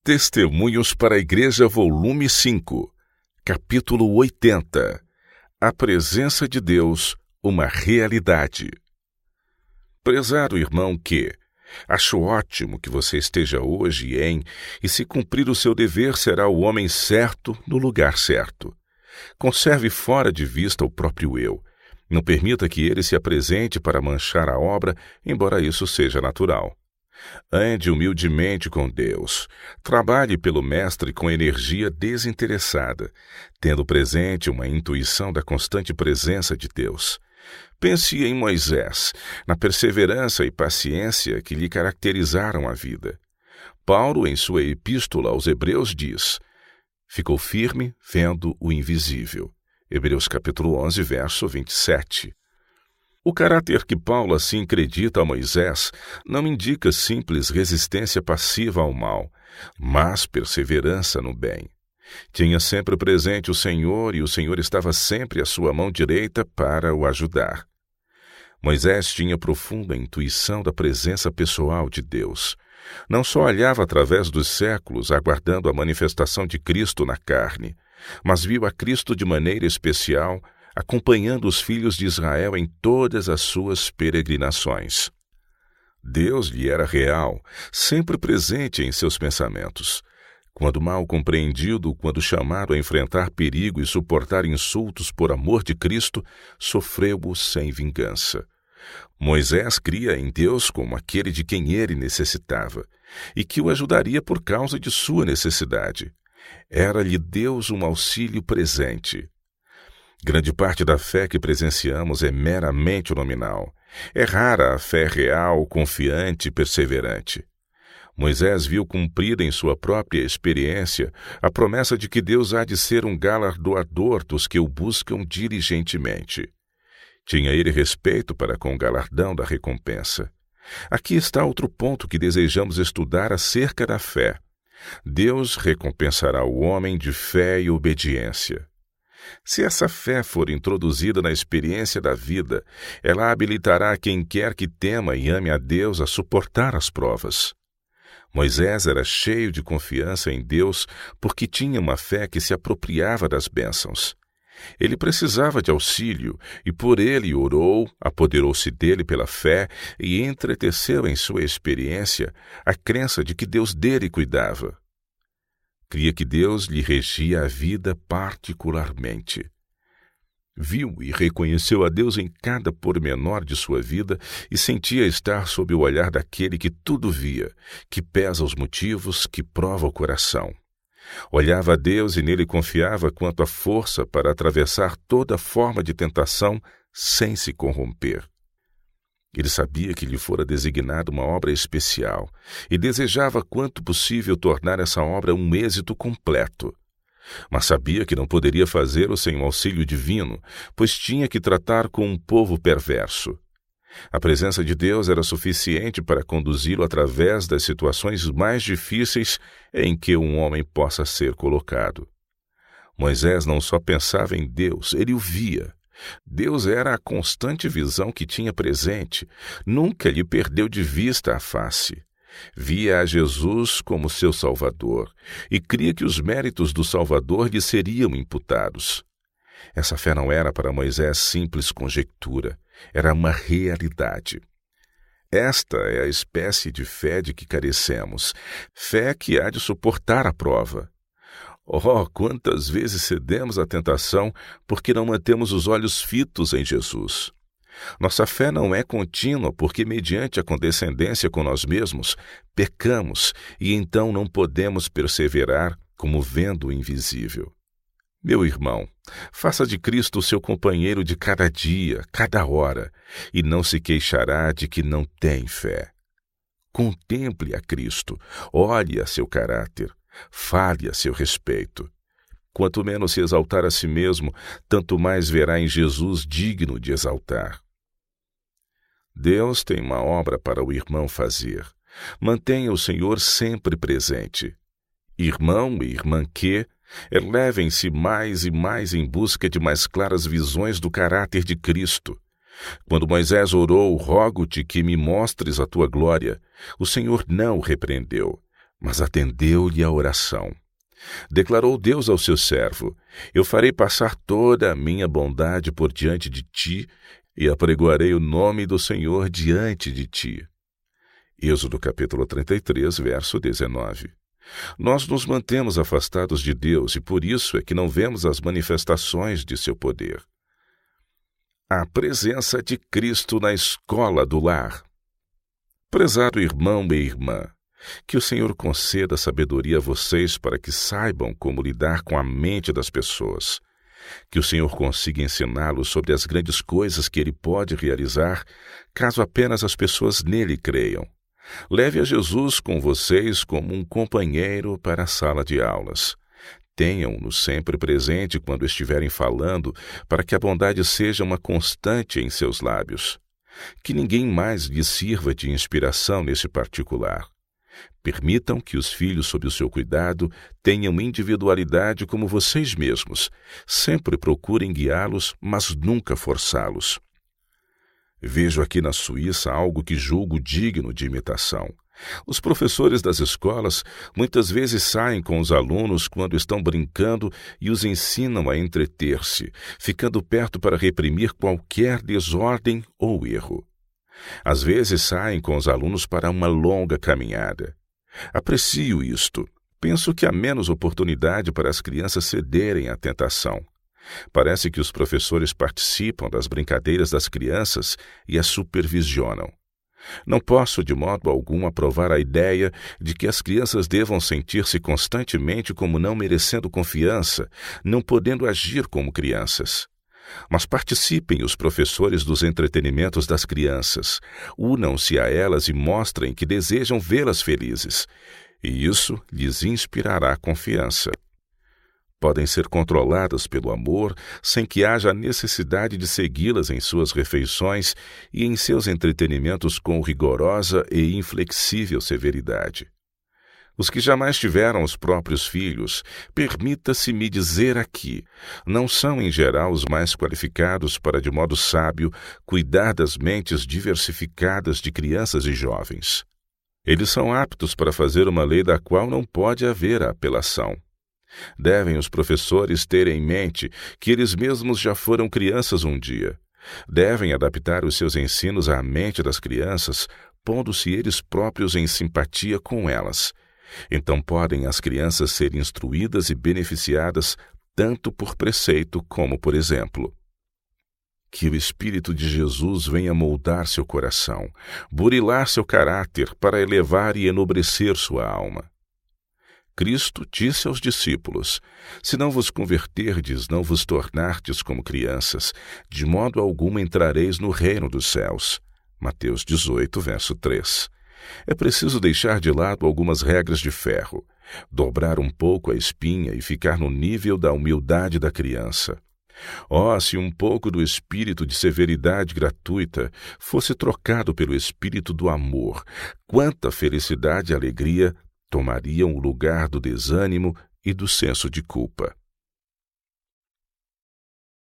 Testemunhos para a Igreja, volume 5, capítulo 80. A presença de Deus, uma realidade. Prezado irmão acho ótimo que você esteja hoje e se cumprir o seu dever será o homem certo no lugar certo. Conserve fora de vista o próprio eu. Não permita que ele se apresente para manchar a obra, embora isso seja natural. Ande humildemente com Deus. Trabalhe pelo Mestre com energia desinteressada, tendo presente uma intuição da constante presença de Deus. Pense em Moisés, na perseverança e paciência que lhe caracterizaram a vida. Paulo, em sua epístola aos Hebreus, diz: ficou firme vendo o invisível. Hebreus capítulo 11, verso 27. O caráter que Paulo assim acredita a Moisés não indica simples resistência passiva ao mal, mas perseverança no bem. Tinha sempre presente o Senhor e o Senhor estava sempre à sua mão direita para o ajudar. Moisés tinha profunda intuição da presença pessoal de Deus. Não só olhava através dos séculos aguardando a manifestação de Cristo na carne, mas viu a Cristo de maneira especial, acompanhando os filhos de Israel em todas as suas peregrinações. Deus lhe era real, sempre presente em seus pensamentos. Quando mal compreendido, quando chamado a enfrentar perigo e suportar insultos por amor de Cristo, sofreu-o sem vingança. Moisés cria em Deus como aquele de quem ele necessitava, e que o ajudaria por causa de sua necessidade. Era-lhe Deus um auxílio presente. Grande parte da fé que presenciamos é meramente nominal. É rara a fé real, confiante e perseverante. Moisés viu cumprida em sua própria experiência a promessa de que Deus há de ser um galardoador dos que o buscam diligentemente. Tinha ele respeito para com o galardão da recompensa. Aqui está outro ponto que desejamos estudar acerca da fé. Deus recompensará o homem de fé e obediência. Se essa fé for introduzida na experiência da vida, ela habilitará quem quer que tema e ame a Deus a suportar as provas. Moisés era cheio de confiança em Deus porque tinha uma fé que se apropriava das bênçãos. Ele precisava de auxílio e por ele orou, apoderou-se dele pela fé e entreteceu em sua experiência a crença de que Deus dele cuidava. Cria que Deus lhe regia a vida particularmente. Viu e reconheceu a Deus em cada pormenor de sua vida e sentia estar sob o olhar daquele que tudo via, que pesa os motivos, que prova o coração. Olhava a Deus e nele confiava quanto à força para atravessar toda forma de tentação sem se corromper. Ele sabia que lhe fora designada uma obra especial e desejava quanto possível tornar essa obra um êxito completo. Mas sabia que não poderia fazê-lo sem o auxílio divino, pois tinha que tratar com um povo perverso. A presença de Deus era suficiente para conduzi-lo através das situações mais difíceis em que um homem possa ser colocado. Moisés não só pensava em Deus, ele o via. Deus era a constante visão que tinha presente, nunca lhe perdeu de vista a face. Via a Jesus como seu Salvador e cria que os méritos do Salvador lhe seriam imputados. Essa fé não era para Moisés simples conjectura, era uma realidade. Esta é a espécie de fé de que carecemos, fé que há de suportar a prova. Oh, quantas vezes cedemos à tentação porque não mantemos os olhos fitos em Jesus. Nossa fé não é contínua porque, mediante a condescendência com nós mesmos, pecamos e então não podemos perseverar como vendo o invisível. Meu irmão, faça de Cristo o seu companheiro de cada dia, cada hora, e não se queixará de que não tem fé. Contemple a Cristo, olhe a seu caráter, fale a seu respeito. Quanto menos se exaltar a si mesmo, tanto mais verá em Jesus digno de exaltar. Deus tem uma obra para o irmão fazer. Mantenha o Senhor sempre presente. Irmão e irmã elevem-se mais e mais em busca de mais claras visões do caráter de Cristo. Quando Moisés orou, rogo-te que me mostres a tua glória, o Senhor não o repreendeu, mas atendeu-lhe a oração. Declarou Deus ao seu servo: Eu farei passar toda a minha bondade por diante de ti e apregoarei o nome do Senhor diante de ti. Êxodo capítulo 33, verso 19. Nós nos mantemos afastados de Deus e por isso é que não vemos as manifestações de seu poder. A presença de Cristo na escola do lar. Prezado irmão e irmã, que o Senhor conceda sabedoria a vocês para que saibam como lidar com a mente das pessoas. Que o Senhor consiga ensiná-los sobre as grandes coisas que Ele pode realizar, caso apenas as pessoas nele creiam. Leve a Jesus com vocês como um companheiro para a sala de aulas. Tenham-no sempre presente quando estiverem falando, para que a bondade seja uma constante em seus lábios. Que ninguém mais lhes sirva de inspiração nesse particular. Permitam que os filhos sob o seu cuidado tenham individualidade como vocês mesmos. Sempre procurem guiá-los, mas nunca forçá-los. Vejo aqui na Suíça algo que julgo digno de imitação. Os professores das escolas muitas vezes saem com os alunos quando estão brincando e os ensinam a entreter-se, ficando perto para reprimir qualquer desordem ou erro. Às vezes saem com os alunos para uma longa caminhada. Aprecio isto. Penso que há menos oportunidade para as crianças cederem à tentação. Parece que os professores participam das brincadeiras das crianças e as supervisionam. Não posso de modo algum aprovar a ideia de que as crianças devam sentir-se constantemente como não merecendo confiança, não podendo agir como crianças. Mas participem os professores dos entretenimentos das crianças, unam-se a elas e mostrem que desejam vê-las felizes, e isso lhes inspirará confiança. Podem ser controladas pelo amor, sem que haja a necessidade de segui-las em suas refeições e em seus entretenimentos com rigorosa e inflexível severidade. Os que jamais tiveram os próprios filhos, permita-se-me dizer aqui, não são em geral os mais qualificados para, de modo sábio, cuidar das mentes diversificadas de crianças e jovens. Eles são aptos para fazer uma lei da qual não pode haver apelação. Devem os professores ter em mente que eles mesmos já foram crianças um dia. Devem adaptar os seus ensinos à mente das crianças, pondo-se eles próprios em simpatia com elas. Então podem as crianças ser instruídas e beneficiadas tanto por preceito como por exemplo. Que o Espírito de Jesus venha moldar seu coração, burilar seu caráter para elevar e enobrecer sua alma. Cristo disse aos discípulos: Se não vos converterdes, não vos tornardes como crianças, de modo algum entrareis no reino dos céus. Mateus 18, verso 3. É preciso deixar de lado algumas regras de ferro, dobrar um pouco a espinha e ficar no nível da humildade da criança. Oh, se um pouco do espírito de severidade gratuita fosse trocado pelo espírito do amor, quanta felicidade e alegria tomariam o lugar do desânimo e do senso de culpa.